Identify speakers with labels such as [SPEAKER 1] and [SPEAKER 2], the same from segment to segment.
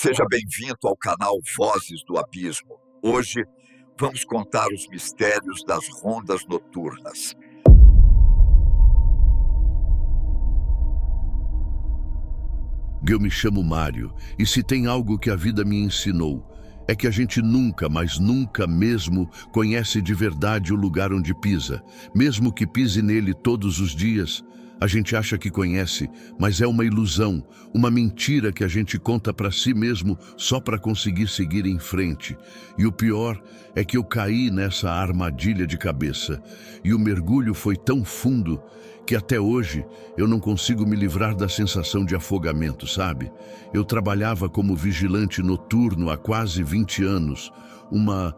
[SPEAKER 1] Seja bem-vindo ao canal Vozes do Abismo. Hoje vamos contar os mistérios das rondas noturnas.
[SPEAKER 2] Eu me chamo Mário, e se tem algo que a vida me ensinou, é que a gente nunca, mas nunca mesmo, conhece de verdade o lugar onde pisa. Mesmo que pise nele todos os dias, a gente acha que conhece, mas é uma ilusão, uma mentira que a gente conta para si mesmo só para conseguir seguir em frente. E o pior é que eu caí nessa armadilha de cabeça, e o mergulho foi tão fundo que até hoje eu não consigo me livrar da sensação de afogamento, sabe? Eu trabalhava como vigilante noturno há quase 20 anos, uma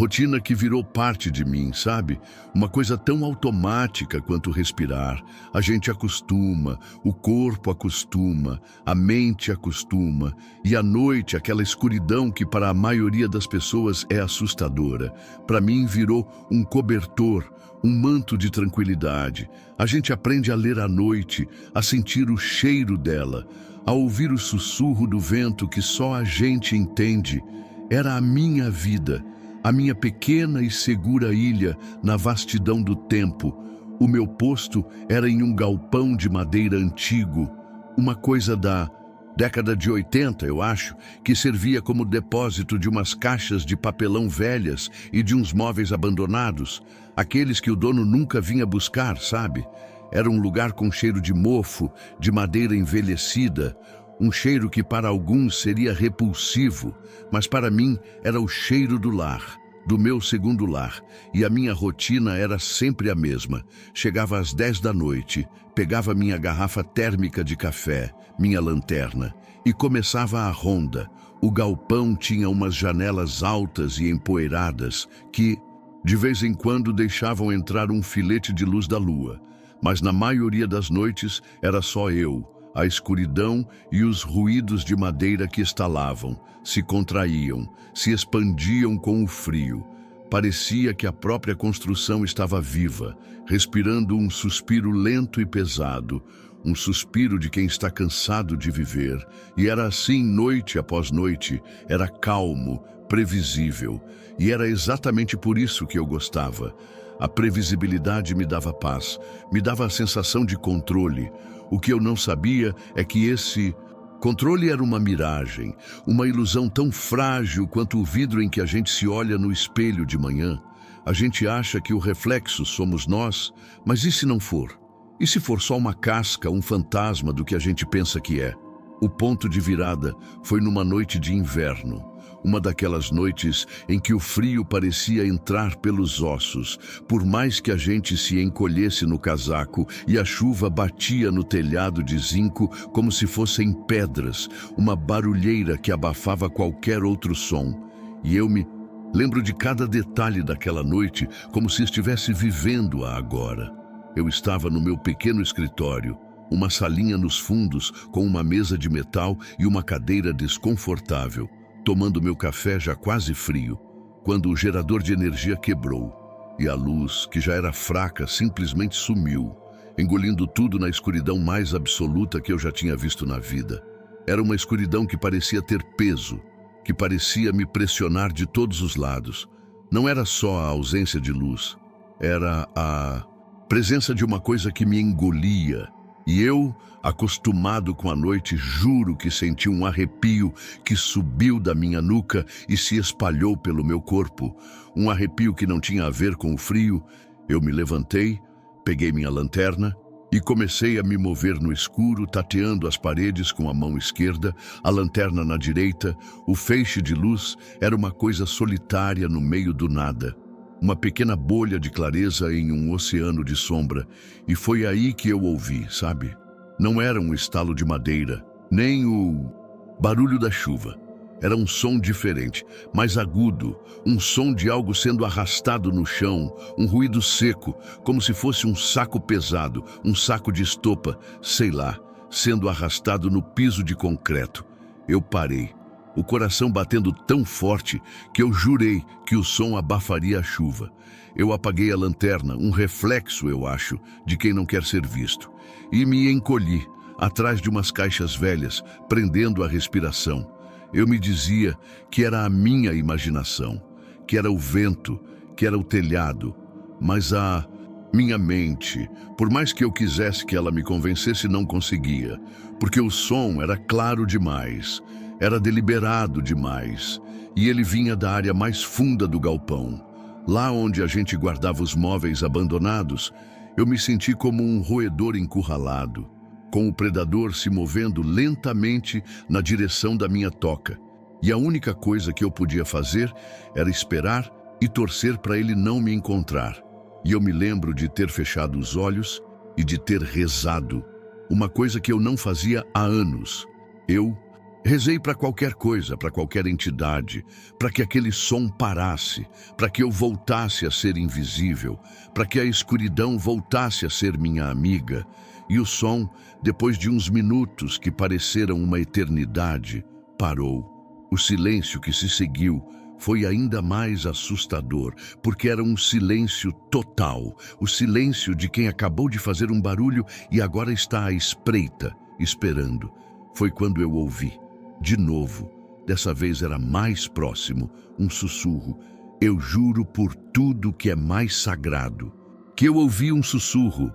[SPEAKER 2] rotina que virou parte de mim, sabe? Uma coisa tão automática quanto respirar. A gente acostuma, o corpo acostuma, a mente acostuma, e à noite aquela escuridão que para a maioria das pessoas é assustadora, para mim virou um cobertor, um manto de tranquilidade. A gente aprende a ler à noite, a sentir o cheiro dela, a ouvir o sussurro do vento que só a gente entende. Era a minha vida, a minha pequena e segura ilha na vastidão do tempo. O meu posto era em um galpão de madeira antigo, uma coisa da década de 80, eu acho, que servia como depósito de umas caixas de papelão velhas e de uns móveis abandonados, aqueles que o dono nunca vinha buscar, sabe? Era um lugar com cheiro de mofo, de madeira envelhecida, um cheiro que para alguns seria repulsivo, mas para mim era o cheiro do lar, do meu segundo lar, e a minha rotina era sempre a mesma. Chegava às 10 da noite, pegava minha garrafa térmica de café, minha lanterna, e começava a ronda. O galpão tinha umas janelas altas e empoeiradas que, de vez em quando, deixavam entrar um filete de luz da lua, mas na maioria das noites era só eu, a escuridão e os ruídos de madeira que estalavam, se contraíam, se expandiam com o frio. Parecia que a própria construção estava viva, respirando um suspiro lento e pesado, um suspiro de quem está cansado de viver. E era assim noite após noite, era calmo, previsível. E era exatamente por isso que eu gostava. A previsibilidade me dava paz, me dava a sensação de controle. O que eu não sabia é que esse controle era uma miragem, uma ilusão tão frágil quanto o vidro em que a gente se olha no espelho de manhã. A gente acha que o reflexo somos nós, mas e se não for? E se for só uma casca, um fantasma do que a gente pensa que é? O ponto de virada foi numa noite de inverno. Uma daquelas noites em que o frio parecia entrar pelos ossos, por mais que a gente se encolhesse no casaco e a chuva batia no telhado de zinco como se fossem pedras, uma barulheira que abafava qualquer outro som. E eu me lembro de cada detalhe daquela noite como se estivesse vivendo-a agora. Eu estava no meu pequeno escritório, uma salinha nos fundos com uma mesa de metal e uma cadeira desconfortável, tomando meu café já quase frio, quando o gerador de energia quebrou e a luz, que já era fraca, simplesmente sumiu, engolindo tudo na escuridão mais absoluta que eu já tinha visto na vida. Era uma escuridão que parecia ter peso, que parecia me pressionar de todos os lados. Não era só a ausência de luz, era a presença de uma coisa que me engolia. E eu, acostumado com a noite, juro que senti um arrepio que subiu da minha nuca e se espalhou pelo meu corpo. Um arrepio que não tinha a ver com o frio. Eu me levantei, peguei minha lanterna e comecei a me mover no escuro, tateando as paredes com a mão esquerda, a lanterna na direita. O feixe de luz era uma coisa solitária no meio do nada. Uma pequena bolha de clareza em um oceano de sombra, e foi aí que eu ouvi, sabe? Não era um estalo de madeira, nem o barulho da chuva. Era um som diferente, mais agudo, um som de algo sendo arrastado no chão, um ruído seco, como se fosse um saco pesado, um saco de estopa, sei lá, sendo arrastado no piso de concreto. Eu parei, o coração batendo tão forte que eu jurei que o som abafaria a chuva. Eu apaguei a lanterna, um reflexo, eu acho, de quem não quer ser visto, e me encolhi, atrás de umas caixas velhas, prendendo a respiração. Eu me dizia que era a minha imaginação, que era o vento, que era o telhado, mas a minha mente, por mais que eu quisesse que ela me convencesse, não conseguia, porque o som era claro demais, era deliberado demais, e ele vinha da área mais funda do galpão. Lá onde a gente guardava os móveis abandonados, eu me senti como um roedor encurralado, com o predador se movendo lentamente na direção da minha toca. E a única coisa que eu podia fazer era esperar e torcer para ele não me encontrar. E eu me lembro de ter fechado os olhos e de ter rezado, uma coisa que eu não fazia há anos. Eu rezei para qualquer coisa, para qualquer entidade, para que aquele som parasse, para que eu voltasse a ser invisível, para que a escuridão voltasse a ser minha amiga. E o som, depois de uns minutos que pareceram uma eternidade, parou. O silêncio que se seguiu foi ainda mais assustador, porque era um silêncio total, o silêncio de quem acabou de fazer um barulho e agora está à espreita, esperando. Foi quando eu ouvi, de novo, dessa vez era mais próximo, um sussurro. Eu juro por tudo que é mais sagrado, que eu ouvi um sussurro.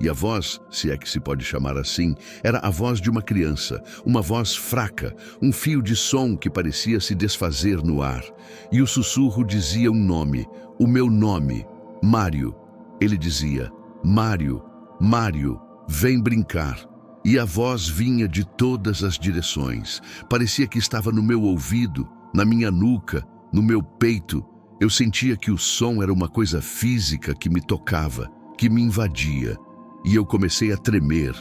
[SPEAKER 2] E a voz, se é que se pode chamar assim, era a voz de uma criança, uma voz fraca, um fio de som que parecia se desfazer no ar. E o sussurro dizia um nome, o meu nome, Mário. Ele dizia, Mário, Mário, vem brincar. E a voz vinha de todas as direções. Parecia que estava no meu ouvido, na minha nuca, no meu peito. Eu sentia que o som era uma coisa física que me tocava, que me invadia. E eu comecei a tremer,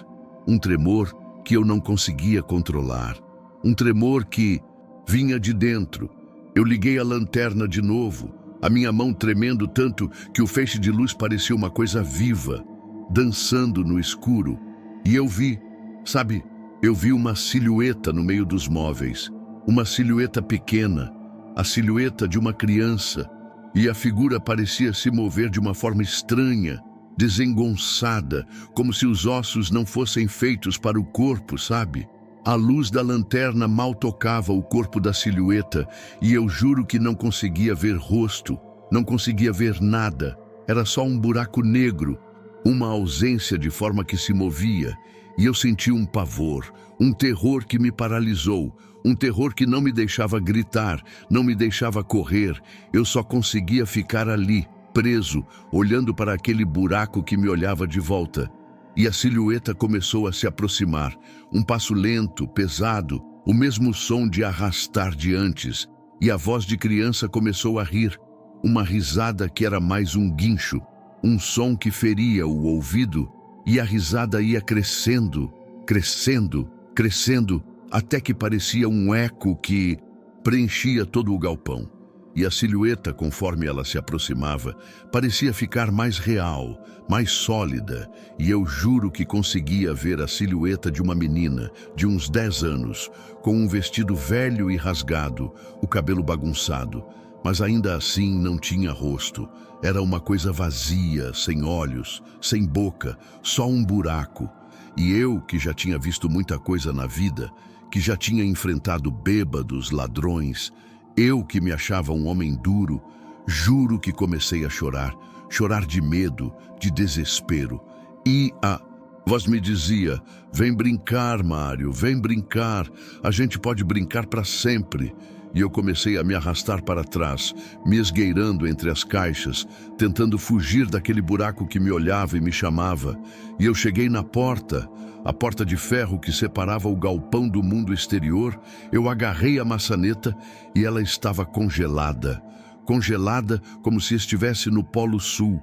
[SPEAKER 2] um tremor que eu não conseguia controlar, um tremor que vinha de dentro. Eu liguei a lanterna de novo, a minha mão tremendo tanto que o feixe de luz parecia uma coisa viva, dançando no escuro. E eu vi, sabe, eu vi uma silhueta no meio dos móveis, uma silhueta pequena, a silhueta de uma criança, e a figura parecia se mover de uma forma estranha, desengonçada, como se os ossos não fossem feitos para o corpo, sabe? A luz da lanterna mal tocava o corpo da silhueta e eu juro que não conseguia ver rosto, não conseguia ver nada. Era só um buraco negro, uma ausência de forma que se movia, e eu senti um pavor, um terror que me paralisou, um terror que não me deixava gritar, não me deixava correr. Eu só conseguia ficar ali, preso, olhando para aquele buraco que me olhava de volta. E a silhueta começou a se aproximar, um passo lento, pesado, o mesmo som de arrastar de antes, e a voz de criança começou a rir, uma risada que era mais um guincho, um som que feria o ouvido, e a risada ia crescendo, crescendo, crescendo, até que parecia um eco que preenchia todo o galpão. E a silhueta, conforme ela se aproximava, parecia ficar mais real, mais sólida, e eu juro que conseguia ver a silhueta de uma menina, de uns 10 anos, com um vestido velho e rasgado, o cabelo bagunçado, mas ainda assim não tinha rosto. Era uma coisa vazia, sem olhos, sem boca, só um buraco. E eu, que já tinha visto muita coisa na vida, que já tinha enfrentado bêbados, ladrões, eu que me achava um homem duro, juro que comecei a chorar, chorar de medo, de desespero. E a voz me dizia, vem brincar, Mário, vem brincar, a gente pode brincar para sempre. E eu comecei a me arrastar para trás, me esgueirando entre as caixas, tentando fugir daquele buraco que me olhava e me chamava. E eu cheguei na porta, a porta de ferro que separava o galpão do mundo exterior. Eu agarrei a maçaneta e ela estava congelada, congelada como se estivesse no Polo Sul.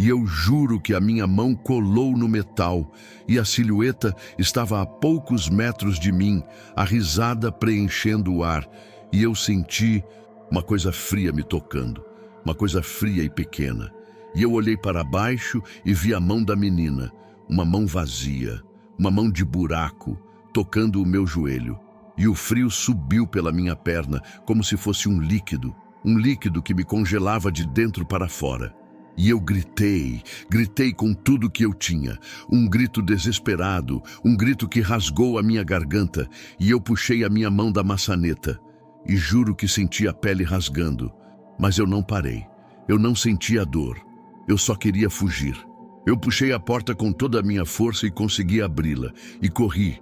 [SPEAKER 2] E eu juro que a minha mão colou no metal e a silhueta estava a poucos metros de mim, a risada preenchendo o ar. E eu senti uma coisa fria me tocando, uma coisa fria e pequena. E eu olhei para baixo e vi a mão da menina, uma mão vazia, uma mão de buraco, tocando o meu joelho. E o frio subiu pela minha perna, como se fosse um líquido que me congelava de dentro para fora. E eu gritei com tudo que eu tinha, um grito desesperado, um grito que rasgou a minha garganta, e eu puxei a minha mão da maçaneta. e juro que senti a pele rasgando. Mas eu não parei. Eu não senti a dor. Eu só queria fugir. Eu puxei a porta com toda a minha força e consegui abri-la. E corri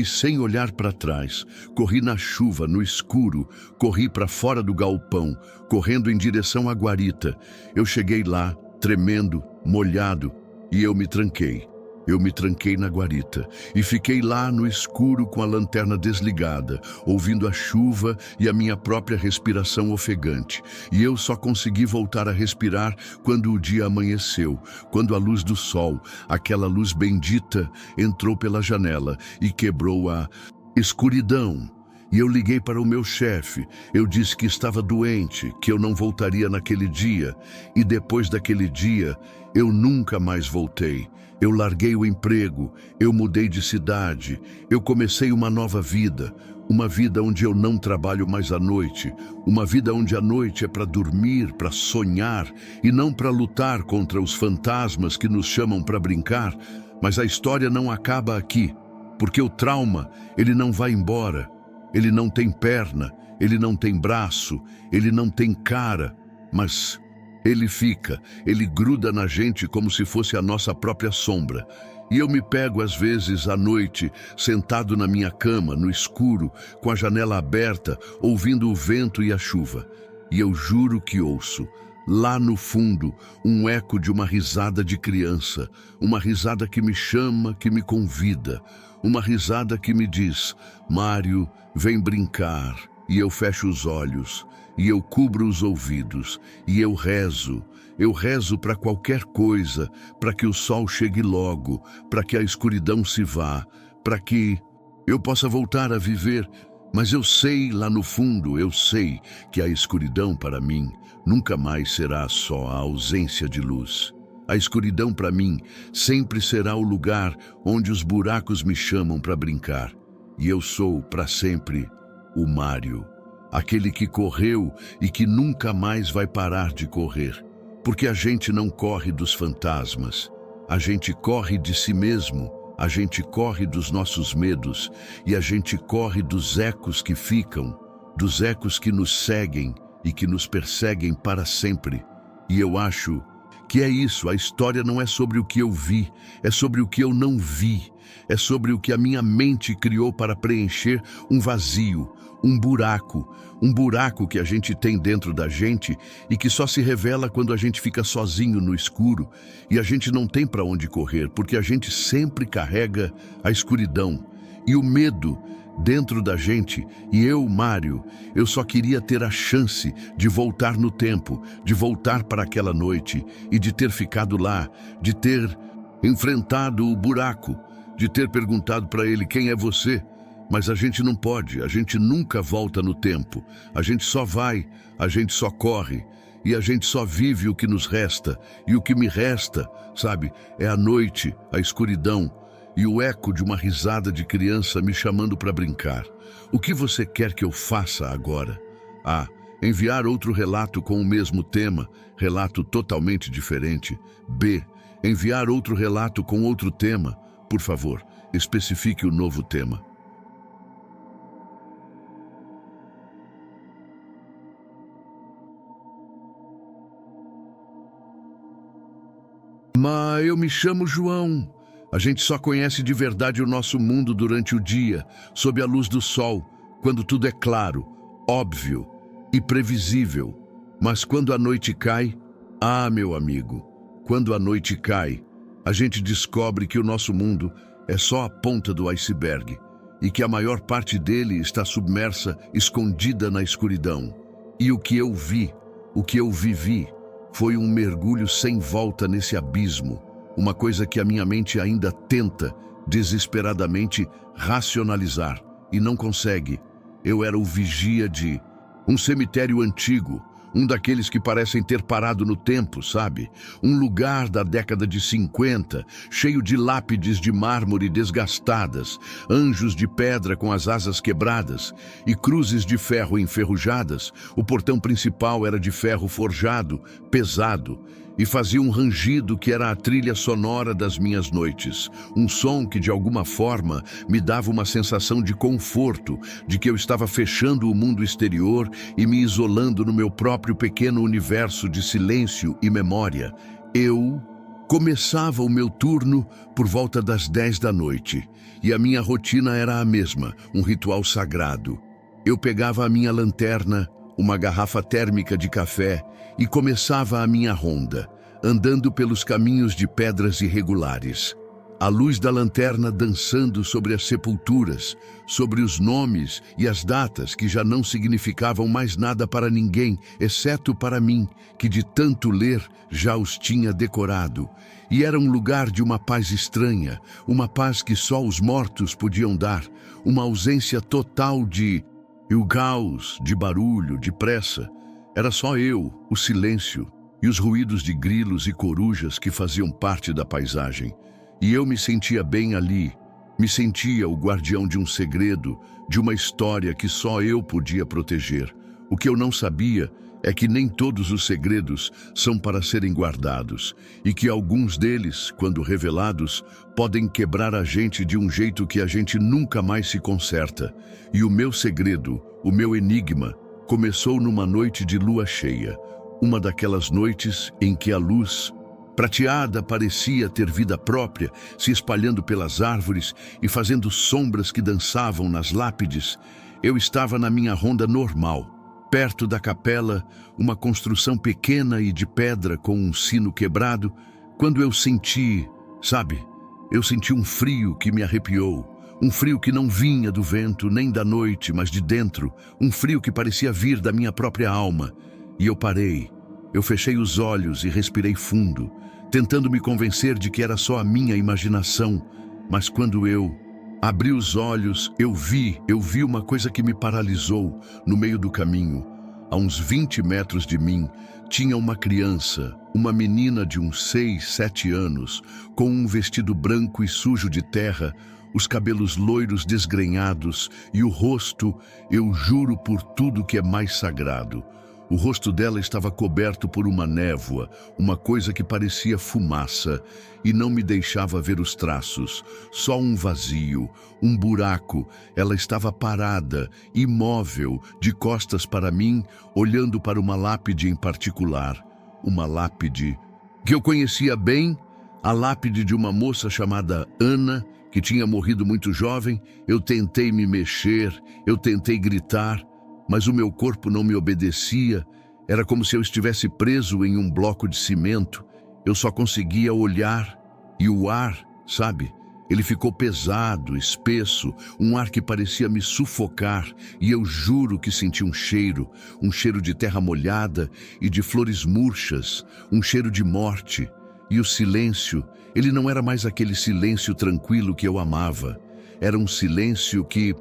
[SPEAKER 2] sem olhar para trás. Corri na chuva, no escuro. Corri para fora do galpão, correndo em direção à guarita. Eu cheguei lá, tremendo, molhado, e eu me tranquei. Eu me tranquei na guarita e fiquei lá no escuro com a lanterna desligada, ouvindo a chuva e a minha própria respiração ofegante. E eu só consegui voltar a respirar quando o dia amanheceu, quando a luz do sol, aquela luz bendita, entrou pela janela e quebrou a escuridão. E eu liguei para o meu chefe. Eu disse que estava doente, que eu não voltaria naquele dia. E depois daquele dia, eu nunca mais voltei. Eu larguei o emprego, eu mudei de cidade, eu comecei uma nova vida. Uma vida onde eu não trabalho mais à noite. Uma vida onde a noite é para dormir, para sonhar e não para lutar contra os fantasmas que nos chamam para brincar. Mas a história não acaba aqui, porque o trauma, ele não vai embora. Ele não tem perna, ele não tem braço, ele não tem cara, mas ele fica, ele gruda na gente como se fosse a nossa própria sombra. E eu me pego às vezes à noite, sentado na minha cama, no escuro, com a janela aberta, ouvindo o vento e a chuva. E eu juro que ouço, lá no fundo, um eco de uma risada de criança, uma risada que me chama, que me convida, uma risada que me diz: Mário, vem brincar. E eu fecho os olhos, e eu cubro os ouvidos, e eu rezo para qualquer coisa, para que o sol chegue logo, para que a escuridão se vá, para que eu possa voltar a viver. Mas eu sei, lá no fundo, eu sei que a escuridão para mim nunca mais será só a ausência de luz. A escuridão para mim sempre será o lugar onde os buracos me chamam para brincar. E eu sou, para sempre, o Mário, aquele que correu e que nunca mais vai parar de correr. Porque a gente não corre dos fantasmas, a gente corre de si mesmo, a gente corre dos nossos medos e a gente corre dos ecos que ficam, dos ecos que nos seguem e que nos perseguem para sempre. E eu acho que é isso, a história não é sobre o que eu vi, é sobre o que eu não vi, é sobre o que a minha mente criou para preencher um vazio, um buraco que a gente tem dentro da gente e que só se revela quando a gente fica sozinho no escuro e a gente não tem para onde correr, porque a gente sempre carrega a escuridão e o medo dentro da gente. E eu, Mário, eu só queria ter a chance de voltar no tempo, de voltar para aquela noite e de ter ficado lá, de ter enfrentado o buraco, de ter perguntado para ele: quem é você? Mas a gente não pode, a gente nunca volta no tempo, a gente só vai, a gente só corre e a gente só vive o que nos resta. E o que me resta, sabe, é a noite, a escuridão e o eco de uma risada de criança me chamando para brincar. O que você quer que eu faça agora? A. Enviar outro relato com o mesmo tema, relato totalmente diferente. B. Enviar outro relato com outro tema. Por favor, especifique o novo tema. Mas eu me chamo João. A gente só conhece de verdade o nosso mundo durante o dia, sob a luz do sol, quando tudo é claro, óbvio e previsível. Mas quando a noite cai, meu amigo, quando a noite cai, a gente descobre que o nosso mundo é só a ponta do iceberg e que a maior parte dele está submersa, escondida na escuridão. E o que eu vi, o que eu vivi, foi um mergulho sem volta nesse abismo, uma coisa que a minha mente ainda tenta, desesperadamente, racionalizar e não consegue. Eu era o vigia de um cemitério antigo, um daqueles que parecem ter parado no tempo, sabe? Um lugar da década de 50, cheio de lápides de mármore desgastadas, anjos de pedra com as asas quebradas e cruzes de ferro enferrujadas. O portão principal era de ferro forjado, pesado, e fazia um rangido que era a trilha sonora das minhas noites. Um som que, de alguma forma, me dava uma sensação de conforto, de que eu estava fechando o mundo exterior e me isolando no meu próprio pequeno universo de silêncio e memória. Eu começava o meu turno por volta das 10 da noite, e a minha rotina era a mesma, um ritual sagrado. Eu pegava a minha lanterna, uma garrafa térmica de café e começava a minha ronda, andando pelos caminhos de pedras irregulares. A luz da lanterna dançando sobre as sepulturas, sobre os nomes e as datas que já não significavam mais nada para ninguém, exceto para mim, que de tanto ler já os tinha decorado. E era um lugar de uma paz estranha, uma paz que só os mortos podiam dar, uma ausência total de... E o caos, de barulho, de pressa, era só eu, o silêncio e os ruídos de grilos e corujas que faziam parte da paisagem. E eu me sentia bem ali, me sentia o guardião de um segredo, de uma história que só eu podia proteger. O que eu não sabia é que nem todos os segredos são para serem guardados, e que alguns deles, quando revelados, podem quebrar a gente de um jeito que a gente nunca mais se conserta. E o meu segredo, o meu enigma, começou numa noite de lua cheia, uma daquelas noites em que a luz prateada parecia ter vida própria, se espalhando pelas árvores e fazendo sombras que dançavam nas lápides. Eu estava na minha ronda normal, perto da capela, uma construção pequena e de pedra com um sino quebrado, quando eu senti, sabe, eu senti um frio que me arrepiou, um frio que não vinha do vento nem da noite, mas de dentro, um frio que parecia vir da minha própria alma. E eu parei, eu fechei os olhos e respirei fundo, tentando me convencer de que era só a minha imaginação, mas quando eu abri os olhos, eu vi uma coisa que me paralisou no meio do caminho. A uns 20 metros de mim, tinha uma criança, uma menina de uns 6, 7 anos, com um vestido branco e sujo de terra, os cabelos loiros desgrenhados e o rosto, eu juro por tudo que é mais sagrado. O rosto dela estava coberto por uma névoa, uma coisa que parecia fumaça, e não me deixava ver os traços, só um vazio, um buraco. Ela estava parada, imóvel, de costas para mim, olhando para uma lápide em particular. Uma lápide que eu conhecia bem, a lápide de uma moça chamada Ana, que tinha morrido muito jovem. Eu tentei me mexer, eu tentei gritar, mas o meu corpo não me obedecia. Era como se eu estivesse preso em um bloco de cimento. Eu só conseguia olhar. E o ar, sabe? Ele ficou pesado, espesso, um ar que parecia me sufocar. E eu juro que senti um cheiro de terra molhada e de flores murchas, um cheiro de morte. E o silêncio, ele não era mais aquele silêncio tranquilo que eu amava. Era um silêncio que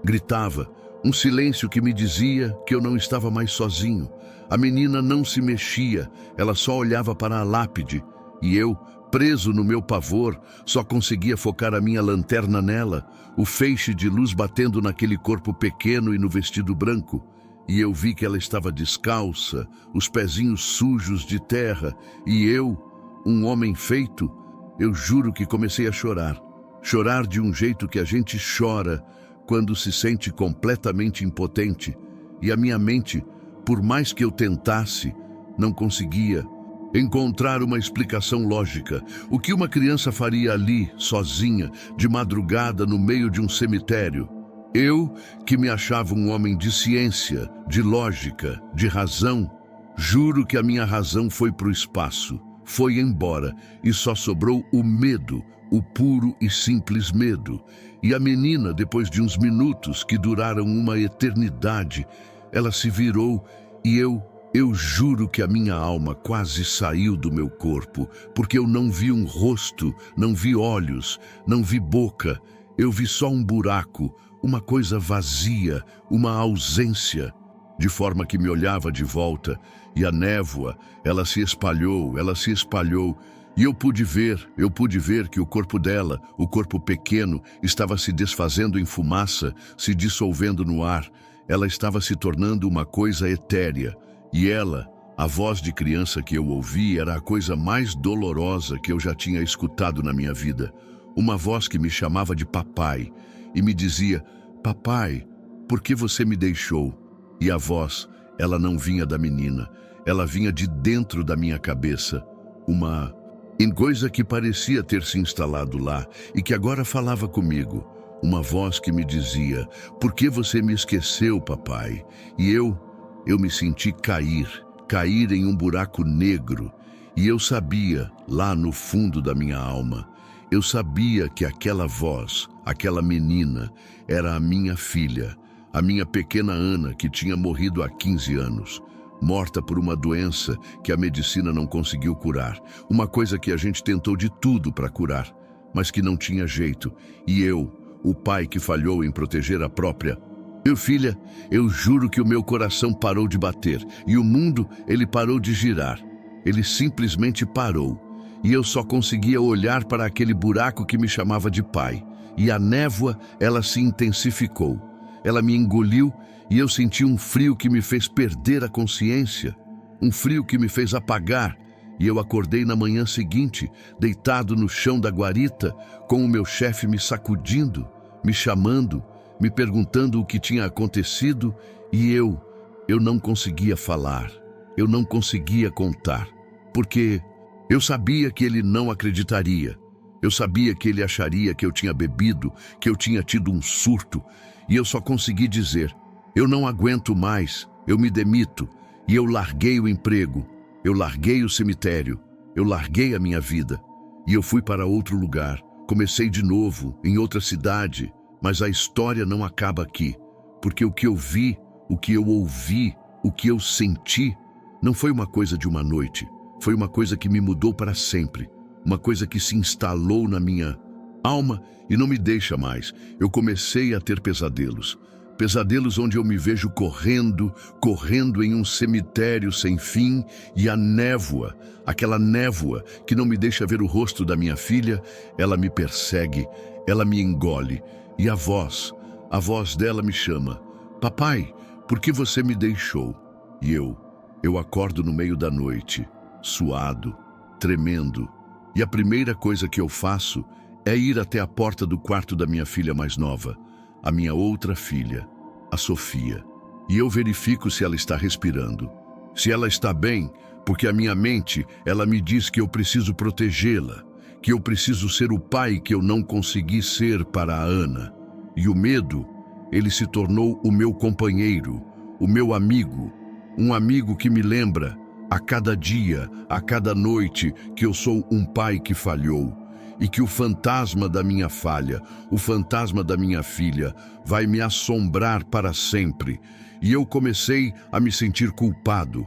[SPEAKER 2] gritava, um silêncio que me dizia que eu não estava mais sozinho. A menina não se mexia, ela só olhava para a lápide, e eu, preso no meu pavor, só conseguia focar a minha lanterna nela, o feixe de luz batendo naquele corpo pequeno e no vestido branco. E eu vi que ela estava descalça, os pezinhos sujos de terra, e eu, um homem feito, eu juro que comecei a chorar. Chorar de um jeito que a gente chora quando se sente completamente impotente. E a minha mente, por mais que eu tentasse, não conseguia encontrar uma explicação lógica. O que uma criança faria ali, sozinha, de madrugada, no meio de um cemitério? Eu, que me achava um homem de ciência, de lógica, de razão, juro que a minha razão foi para o espaço, foi embora, e só sobrou o medo, o puro e simples medo. E a menina, depois de uns minutos que duraram uma eternidade, ela se virou e eu juro que a minha alma quase saiu do meu corpo, porque eu não vi um rosto, não vi olhos, não vi boca, eu vi só um buraco, uma coisa vazia, uma ausência, de forma que me olhava de volta, e a névoa, ela se espalhou, e eu pude ver que o corpo dela, o corpo pequeno, estava se desfazendo em fumaça, se dissolvendo no ar. Ela estava se tornando uma coisa etérea. E ela, A voz de criança que eu ouvi era a coisa mais dolorosa que eu já tinha escutado na minha vida. Uma voz que me chamava de papai e me dizia: papai, por que você me deixou? E a voz, ela não vinha da menina, ela vinha de dentro da minha cabeça. Uma coisa que parecia ter se instalado lá e que agora falava comigo. Uma voz que me dizia: por que você me esqueceu, papai? E eu me senti cair em um buraco negro. E eu sabia, lá no fundo da minha alma, eu sabia que aquela voz, aquela menina, era a minha filha, a minha pequena Ana, que tinha morrido há 15 anos. Morta por uma doença que a medicina não conseguiu curar. Uma coisa que a gente tentou de tudo para curar, mas que não tinha jeito. E eu, o pai que falhou em proteger a própria. Meu filha, eu juro que o meu coração parou de bater e o mundo, ele parou de girar. Ele simplesmente parou. E eu só conseguia olhar para aquele buraco que me chamava de pai. E a névoa, ela se intensificou. Ela me engoliu e eu senti um frio que me fez perder a consciência. Um frio que me fez apagar. E eu acordei na manhã seguinte, deitado no chão da guarita, com o meu chefe me sacudindo, me chamando, me perguntando o que tinha acontecido, e eu não conseguia falar, eu não conseguia contar, porque eu sabia que ele não acreditaria, eu sabia que ele acharia que eu tinha bebido, que eu tinha tido um surto, e eu só consegui dizer: eu não aguento mais, eu me demito, e eu larguei o emprego, eu larguei o cemitério, eu larguei a minha vida, e eu fui para outro lugar, comecei de novo, em outra cidade. Mas a história não acaba aqui, porque o que eu vi, o que eu ouvi, o que eu senti, não foi uma coisa de uma noite, foi uma coisa que me mudou para sempre, uma coisa que se instalou na minha alma e não me deixa mais. Eu comecei a ter pesadelos, pesadelos onde eu me vejo correndo em um cemitério sem fim, e a névoa, aquela névoa que não me deixa ver o rosto da minha filha, ela me persegue, ela me engole. E a voz dela me chama: papai, por que você me deixou? E eu acordo no meio da noite, suado, tremendo, e a primeira coisa que eu faço é ir até a porta do quarto da minha filha mais nova, a minha outra filha, a Sofia, e eu verifico se ela está respirando, se ela está bem, porque a minha mente, ela me diz que eu preciso protegê-la, que eu preciso ser o pai que eu não consegui ser para a Ana. E o medo, ele se tornou o meu companheiro, o meu amigo, um amigo que me lembra, a cada dia, a cada noite, que eu sou um pai que falhou, e que o fantasma da minha falha, o fantasma da minha filha, vai me assombrar para sempre. E eu comecei a me sentir culpado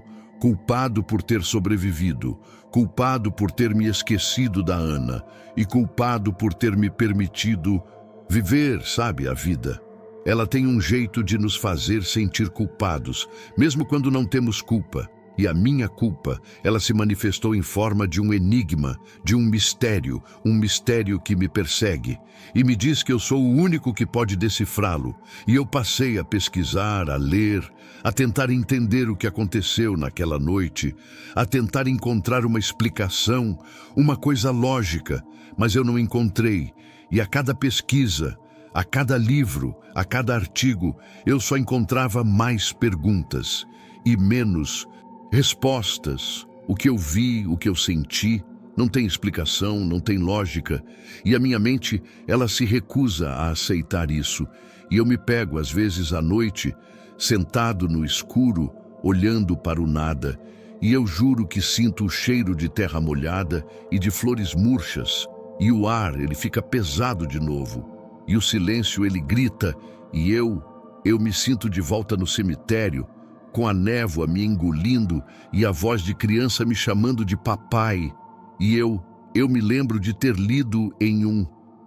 [SPEAKER 2] por ter sobrevivido, culpado por ter me esquecido da Ana e culpado por ter me permitido viver, sabe, a vida. Ela tem um jeito de nos fazer sentir culpados, mesmo quando não temos culpa. E a minha culpa, ela se manifestou em forma de um enigma, de um mistério que me persegue. E me diz que eu sou o único que pode decifrá-lo. E eu passei a pesquisar, a ler, a tentar entender o que aconteceu naquela noite, a tentar encontrar uma explicação, uma coisa lógica, mas eu não encontrei. E a cada pesquisa, a cada livro, a cada artigo, eu só encontrava mais perguntas e menos respostas. O que eu vi, o que eu senti, não tem explicação, não tem lógica. E a minha mente, ela se recusa a aceitar isso. E eu me pego, às vezes à noite, sentado no escuro, olhando para o nada. E eu juro que sinto o cheiro de terra molhada e de flores murchas. E o ar, ele fica pesado de novo. E o silêncio, ele grita. E eu me sinto de volta no cemitério, com a névoa me engolindo e a voz de criança me chamando de papai. E eu me lembro de ter lido em um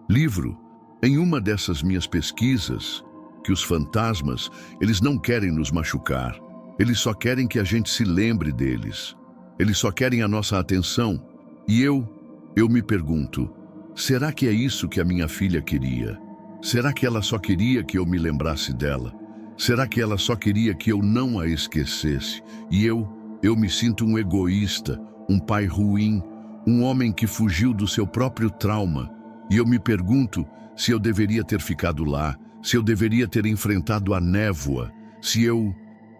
[SPEAKER 2] livro, em uma dessas minhas pesquisas, que os fantasmas, eles não querem nos machucar. Eles só querem que a gente se lembre deles. Eles só querem a nossa atenção. E eu me pergunto, será que é isso que a minha filha queria? Será que ela só queria que eu me lembrasse dela? Será que ela só queria que eu não a esquecesse? E eu Eu me sinto um egoísta, um pai ruim, um homem que fugiu do seu próprio trauma. E eu me pergunto se eu deveria ter ficado lá, se eu deveria ter enfrentado a névoa, se eu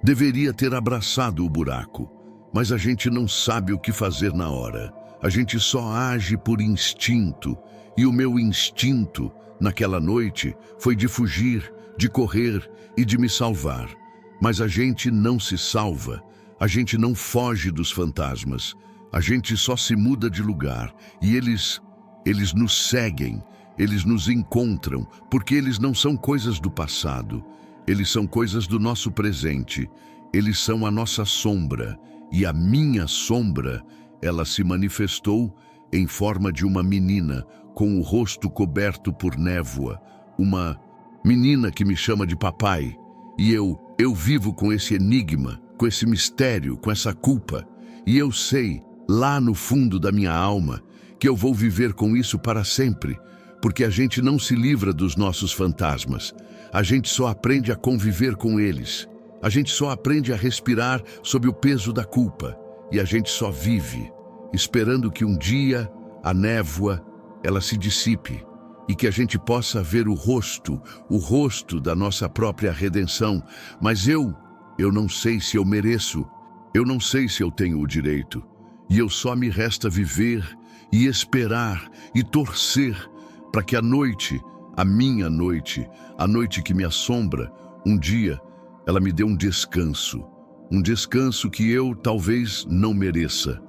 [SPEAKER 2] deveria ter abraçado o buraco. Mas a gente não sabe o que fazer na hora. A gente só age por instinto. E o meu instinto, naquela noite, foi de fugir, de correr e de me salvar. Mas a gente não se salva. A gente não foge dos fantasmas. A gente só se muda de lugar. E eles nos seguem. Eles nos encontram, porque eles não são coisas do passado. Eles são coisas do nosso presente. Eles são a nossa sombra. E a minha sombra, ela se manifestou em forma de uma menina com o rosto coberto por névoa. Uma menina que me chama de papai. E eu vivo com esse enigma, com esse mistério, com essa culpa. E eu sei, lá no fundo da minha alma, que eu vou viver com isso para sempre. Porque a gente não se livra dos nossos fantasmas. A gente só aprende a conviver com eles. A gente só aprende a respirar sob o peso da culpa. E a gente só vive, esperando que um dia a névoa, ela se dissipe. E que a gente possa ver o rosto da nossa própria redenção. Mas eu não sei se eu mereço. Eu não sei se eu tenho o direito. E eu só me resta viver e esperar e torcer para que a noite, a minha noite, a noite que me assombra, um dia, ela me dê um descanso que eu talvez não mereça.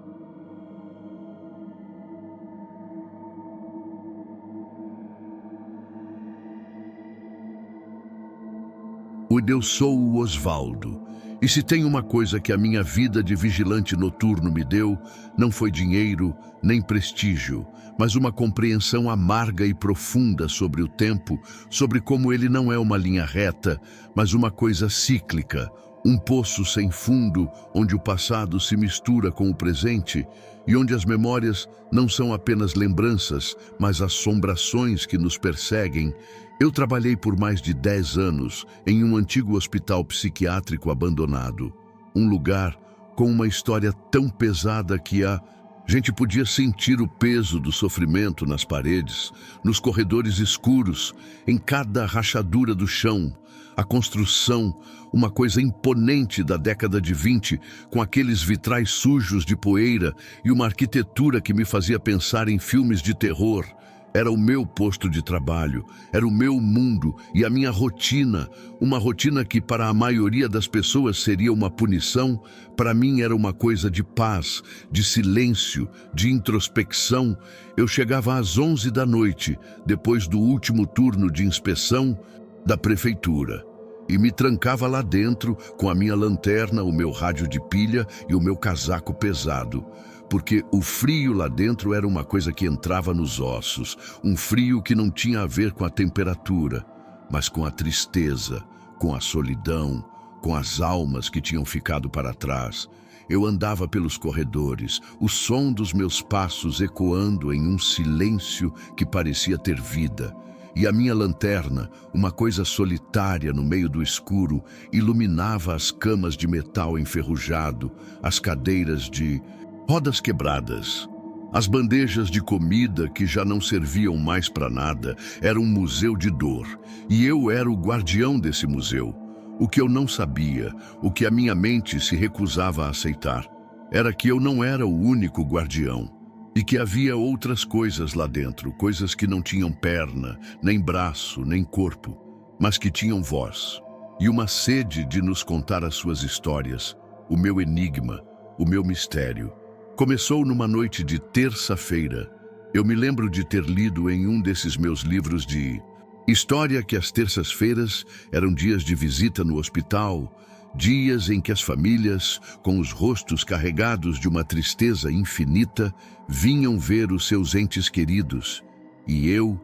[SPEAKER 2] Eu sou o Osvaldo. E se tem uma coisa que a minha vida de vigilante noturno me deu, não foi dinheiro nem prestígio, mas uma compreensão amarga e profunda sobre o tempo, sobre como ele não é uma linha reta, mas uma coisa cíclica, um poço sem fundo, onde o passado se mistura com o presente e onde as memórias não são apenas lembranças, mas assombrações que nos perseguem. Eu trabalhei por mais de 10 anos em um antigo hospital psiquiátrico abandonado. Um lugar com uma história tão pesada que a gente podia sentir o peso do sofrimento nas paredes, nos corredores escuros, em cada rachadura do chão. A construção, uma coisa imponente da década de 20, com aqueles vitrais sujos de poeira e uma arquitetura que me fazia pensar em filmes de terror. Era o meu posto de trabalho, era o meu mundo e a minha rotina, uma rotina que para a maioria das pessoas seria uma punição, para mim era uma coisa de paz, de silêncio, de introspecção. Eu chegava às 11 da noite, depois do último turno de inspeção da prefeitura, e me trancava lá dentro com a minha lanterna, o meu rádio de pilha e o meu casaco pesado. Porque o frio lá dentro era uma coisa que entrava nos ossos, um frio que não tinha a ver com a temperatura, mas com a tristeza, com a solidão, com as almas que tinham ficado para trás. Eu andava pelos corredores, o som dos meus passos ecoando em um silêncio que parecia ter vida. E a minha lanterna, uma coisa solitária no meio do escuro, iluminava as camas de metal enferrujado, as cadeiras de rodas quebradas. As bandejas de comida que já não serviam mais para nada. Era um museu de dor. E eu era o guardião desse museu. O que eu não sabia, o que a minha mente se recusava a aceitar, era que eu não era o único guardião. E que havia outras coisas lá dentro, coisas que não tinham perna, nem braço, nem corpo, mas que tinham voz. E uma sede de nos contar as suas histórias, o meu enigma, o meu mistério. Começou numa noite de terça-feira. Eu me lembro de ter lido em um desses meus livros de história que as terças-feiras eram dias de visita no hospital, dias em que as famílias, com os rostos carregados de uma tristeza infinita, vinham ver os seus entes queridos. E eu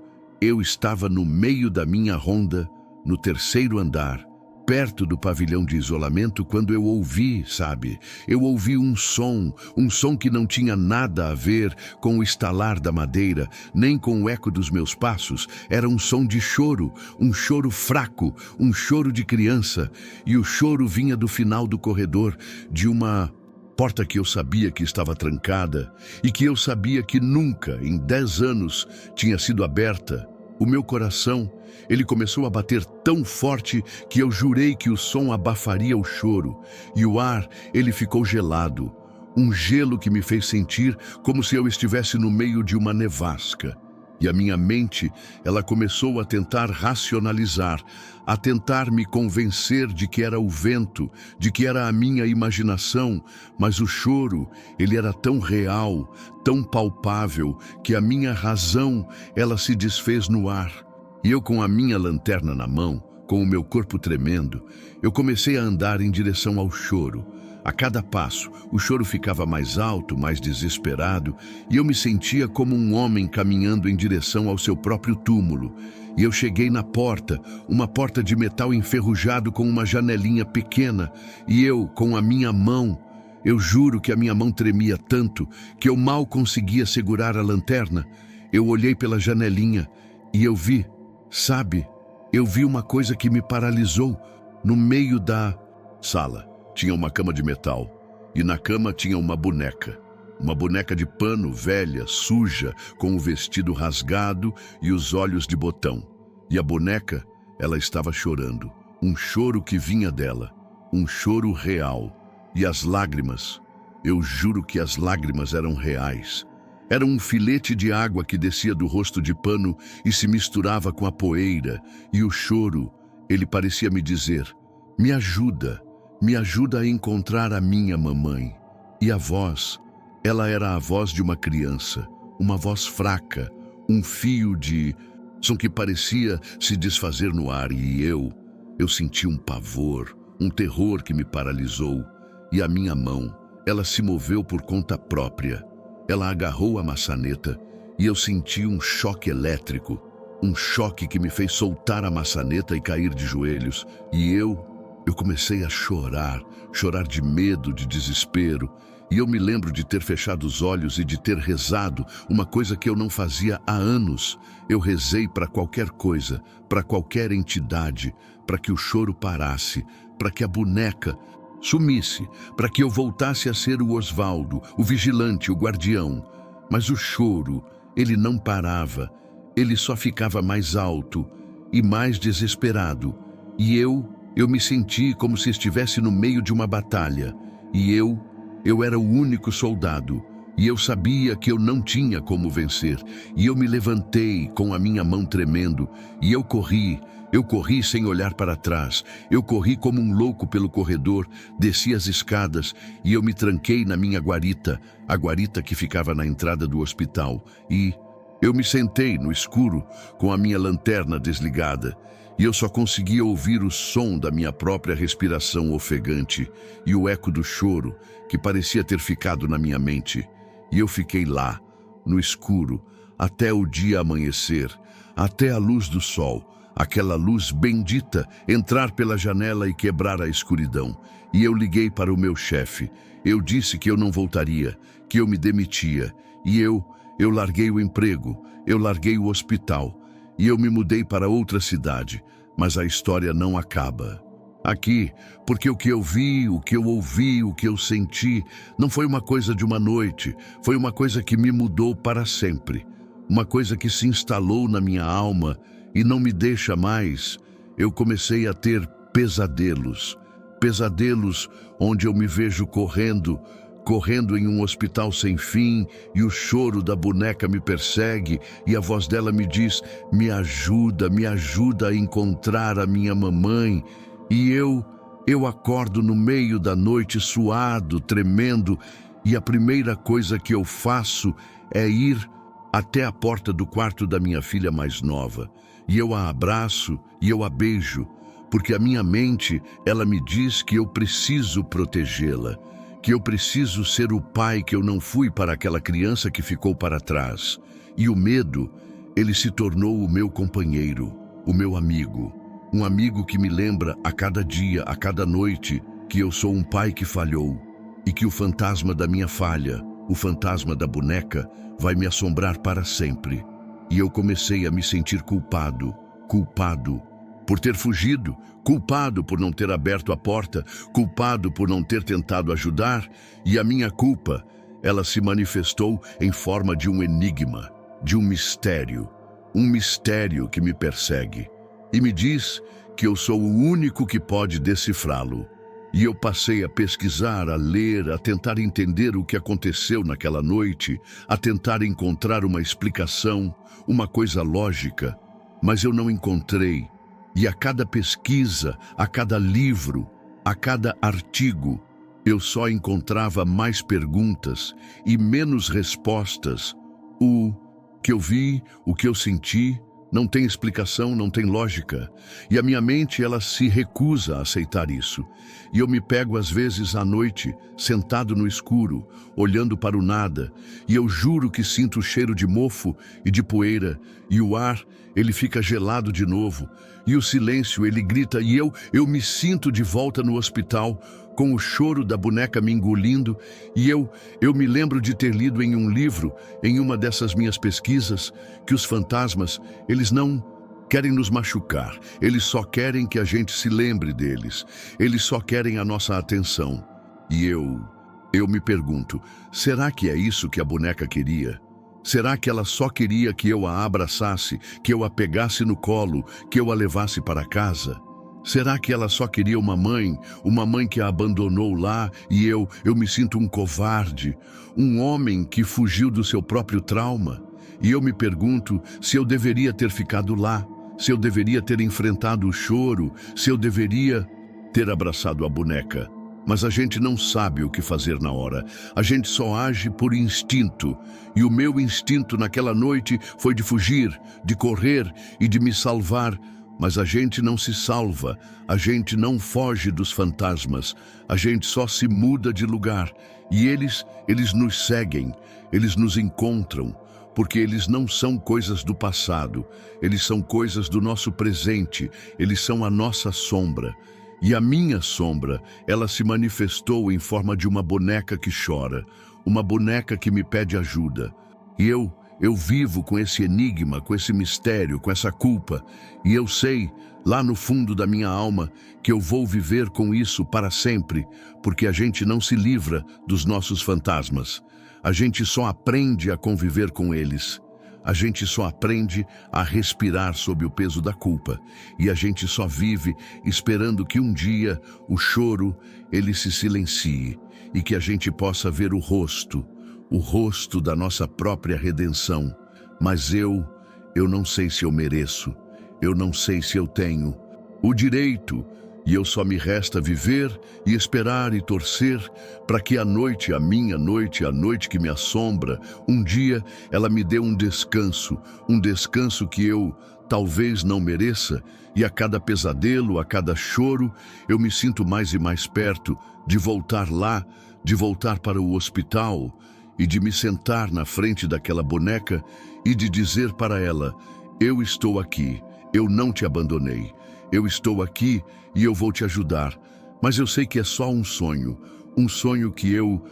[SPEAKER 2] estava no meio da minha ronda, no terceiro andar, perto do pavilhão de isolamento, quando eu ouvi, sabe? Eu ouvi um som que não tinha nada a ver com o estalar da madeira, nem com o eco dos meus passos. Era um som de choro, um choro fraco, um choro de criança. E o choro vinha do final do corredor, de uma porta que eu sabia que estava trancada e que eu sabia que nunca, em 10 anos, tinha sido aberta. O meu coração, ele começou a bater tão forte que eu jurei que o som abafaria o choro, e o ar, ele ficou gelado, um gelo que me fez sentir como se eu estivesse no meio de uma nevasca. E a minha mente, ela começou a tentar racionalizar, a tentar me convencer de que era o vento, de que era a minha imaginação, mas o choro, ele era tão real, tão palpável, que a minha razão, ela se desfez no ar. E eu, com a minha lanterna na mão, com o meu corpo tremendo, eu comecei a andar em direção ao choro. A cada passo, o choro ficava mais alto, mais desesperado, e eu me sentia como um homem caminhando em direção ao seu próprio túmulo. E eu cheguei na porta, uma porta de metal enferrujado com uma janelinha pequena, e eu, com a minha mão, eu juro que a minha mão tremia tanto que eu mal conseguia segurar a lanterna. Eu olhei pela janelinha e eu vi, sabe, eu vi uma coisa que me paralisou. No meio da sala tinha uma cama de metal, e na cama tinha uma boneca de pano velha, suja, com o vestido rasgado e os olhos de botão. E a boneca, ela estava chorando, um choro que vinha dela, um choro real. E as lágrimas, eu juro que as lágrimas eram reais. Era um filete de água que descia do rosto de pano e se misturava com a poeira, e o choro, ele parecia me dizer: me ajuda a encontrar a minha mamãe. E a voz, ela era a voz de uma criança, uma voz fraca, um fio de som que parecia se desfazer no ar, e eu senti um pavor, um terror que me paralisou. E a minha mão, ela se moveu por conta própria. Ela agarrou a maçaneta e eu senti um choque elétrico, um choque que me fez soltar a maçaneta e cair de joelhos. E eu comecei a chorar de medo, de desespero. E eu me lembro de ter fechado os olhos e de ter rezado, uma coisa que eu não fazia há anos. Eu rezei para qualquer coisa, para qualquer entidade, para que o choro parasse, para que a boneca sumisse, para que eu voltasse a ser o Osvaldo, o vigilante, o guardião. Mas o choro, ele não parava, ele só ficava mais alto e mais desesperado. E eu me senti como se estivesse no meio de uma batalha. E eu era o único soldado. E eu sabia que eu não tinha como vencer. E eu me levantei com a minha mão tremendo. E eu corri sem olhar para trás. Eu corri como um louco pelo corredor, desci as escadas e eu me tranquei na minha guarita, a guarita que ficava na entrada do hospital. E eu me sentei no escuro com a minha lanterna desligada. E eu só conseguia ouvir o som da minha própria respiração ofegante e o eco do choro que parecia ter ficado na minha mente. E eu fiquei lá, no escuro, até o dia amanhecer, até a luz do sol, aquela luz bendita, entrar pela janela e quebrar a escuridão. E eu liguei para o meu chefe. Eu disse que eu não voltaria, que eu me demitia. E eu larguei o emprego, eu larguei o hospital. E eu me mudei para outra cidade, mas a história não acaba aqui, porque o que eu vi, o que eu ouvi, o que eu senti, não foi uma coisa de uma noite, foi uma coisa que me mudou para sempre, uma coisa que se instalou na minha alma e não me deixa mais. Eu comecei a ter pesadelos onde eu me vejo correndo em um hospital sem fim, e o choro da boneca me persegue, e a voz dela me diz: me ajuda a encontrar a minha mamãe. E eu acordo no meio da noite suado, tremendo, e a primeira coisa que eu faço é ir até a porta do quarto da minha filha mais nova, e eu a abraço e eu a beijo, porque a minha mente, ela me diz que eu preciso protegê-la, que eu preciso ser o pai que eu não fui para aquela criança que ficou para trás. E o medo, ele se tornou o meu companheiro, o meu amigo. Um amigo que me lembra a cada dia, a cada noite, que eu sou um pai que falhou e que o fantasma da minha falha, o fantasma da boneca, vai me assombrar para sempre. E eu comecei a me sentir culpado, por ter fugido, culpado por não ter aberto a porta, culpado por não ter tentado ajudar, e a minha culpa, ela se manifestou em forma de um enigma, de um mistério que me persegue e me diz que eu sou o único que pode decifrá-lo. E eu passei a pesquisar, a ler, a tentar entender o que aconteceu naquela noite, a tentar encontrar uma explicação, uma coisa lógica, mas eu não encontrei. E a cada pesquisa, a cada livro, a cada artigo, eu só encontrava mais perguntas e menos respostas. O que eu vi, o que eu senti, não tem explicação, não tem lógica. E a minha mente, ela se recusa a aceitar isso. E eu me pego às vezes à noite, sentado no escuro, olhando para o nada, e eu juro que sinto o cheiro de mofo e de poeira, e o ar, ele fica gelado de novo, e o silêncio, ele grita, e eu me sinto de volta no hospital, com o choro da boneca me engolindo, e eu me lembro de ter lido em um livro, em uma dessas minhas pesquisas, que os fantasmas, eles não querem nos machucar, eles só querem que a gente se lembre deles, eles só querem a nossa atenção. E eu me pergunto, será que é isso que a boneca queria? Será que ela só queria que eu a abraçasse, que eu a pegasse no colo, que eu a levasse para casa? Será que ela só queria uma mãe que a abandonou lá e eu me sinto um covarde, um homem que fugiu do seu próprio trauma? E eu me pergunto se eu deveria ter ficado lá, se eu deveria ter enfrentado o choro, se eu deveria ter abraçado a boneca. Mas a gente não sabe o que fazer na hora, a gente só age por instinto. E o meu instinto naquela noite foi de fugir, de correr e de me salvar. Mas a gente não se salva, a gente não foge dos fantasmas, a gente só se muda de lugar. E eles nos seguem, eles nos encontram, porque eles não são coisas do passado, eles são coisas do nosso presente, eles são a nossa sombra. E a minha sombra, ela se manifestou em forma de uma boneca que chora, uma boneca que me pede ajuda. E eu vivo com esse enigma, com esse mistério, com essa culpa, e eu sei, lá no fundo da minha alma, que eu vou viver com isso para sempre, porque a gente não se livra dos nossos fantasmas. A gente só aprende a conviver com eles. A gente só aprende a respirar sob o peso da culpa, e a gente só vive esperando que um dia o choro, ele se silencie, e que a gente possa ver o rosto da nossa própria redenção. Mas eu não sei se eu mereço, eu não sei se eu tenho o direito, e eu só me resta viver e esperar e torcer para que a noite, a minha noite, a noite que me assombra, um dia ela me dê um descanso que eu talvez não mereça, e a cada pesadelo, a cada choro, eu me sinto mais e mais perto de voltar lá, de voltar para o hospital, e de me sentar na frente daquela boneca e de dizer para ela, eu estou aqui, eu não te abandonei, eu estou aqui e eu vou te ajudar, mas eu sei que é só um sonho que eu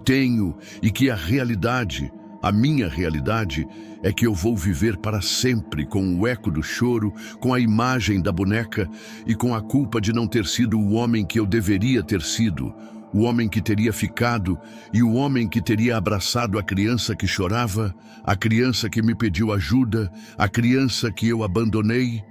[SPEAKER 2] tenho, e que a realidade, a minha realidade, é que eu vou viver para sempre com o eco do choro, com a imagem da boneca e com a culpa de não ter sido o homem que eu deveria ter sido, o homem que teria ficado e o homem que teria abraçado a criança que chorava, a criança que me pediu ajuda, a criança que eu abandonei.